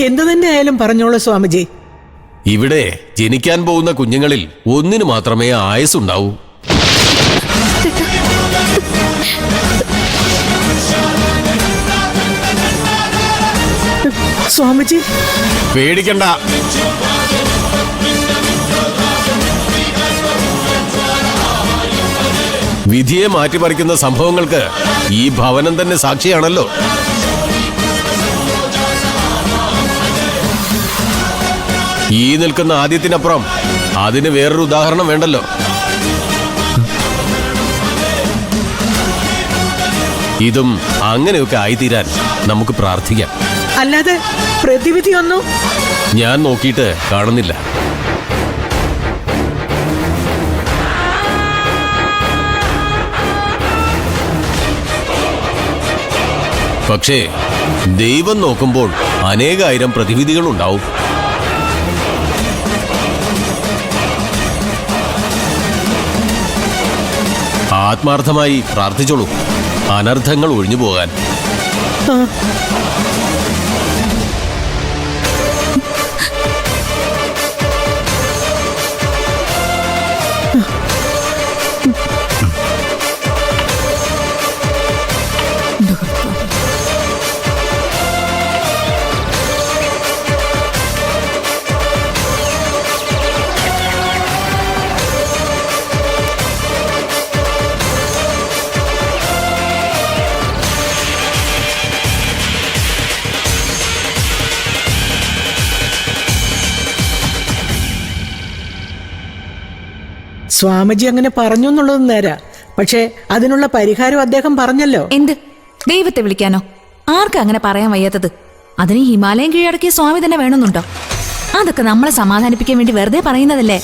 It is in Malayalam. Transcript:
എന്തു തന്നെ ആയാലും പറഞ്ഞോളൂ സ്വാമിജി. ഇവിടെ ജനിക്കാൻ പോകുന്ന കുഞ്ഞുങ്ങളിൽ ഒന്നിനു മാത്രമേ ആയുസ്സുണ്ടാവൂ. സ്വാമിജി പേടിക്കണ്ട. വിധിയെ മാറ്റിമറിക്കുന്ന സംഭവങ്ങൾക്ക് ഈ ഭവനം തന്നെ സാക്ഷിയാണല്ലോ. ഈ നിൽക്കുന്ന ആദ്യത്തിനപ്പുറം അതിന് വേറൊരു ഉദാഹരണം വേണ്ടല്ലോ. ഇതും അങ്ങനെയൊക്കെ ആയിത്തീരാൻ നമുക്ക് പ്രാർത്ഥിക്കാം. അല്ലാതെ പ്രതിവിധിയൊന്നും ഞാൻ നോക്കിയിട്ട് കാണുന്നില്ല. പക്ഷേ ദൈവം നോക്കുമ്പോൾ അനേകായിരം പ്രതിവിധികളുണ്ടാവും. ആത്മാർത്ഥമായി പ്രാർത്ഥിച്ചോളൂ, അനർത്ഥങ്ങൾ ഒഴിഞ്ഞു പോകാൻ. സ്വാമിജി അങ്ങനെ പറഞ്ഞു എന്നുള്ളത് നേരാ. പക്ഷേ അതിനുള്ള പരിഹാരം അദ്ദേഹം പറഞ്ഞല്ലോ. എന്ത്? ദൈവത്തെ വിളിക്കാനോ? ആർക്കും അങ്ങനെ പറയാൻ വയ്യാത്തത്? അതിന് ഹിമാലയം കീഴടക്കിയ സ്വാമി തന്നെ വേണമെന്നുണ്ടോ? അതൊക്കെ നമ്മളെ സമാധാനിപ്പിക്കാൻ വേണ്ടി വെറുതെ പറയുന്നതല്ലേ.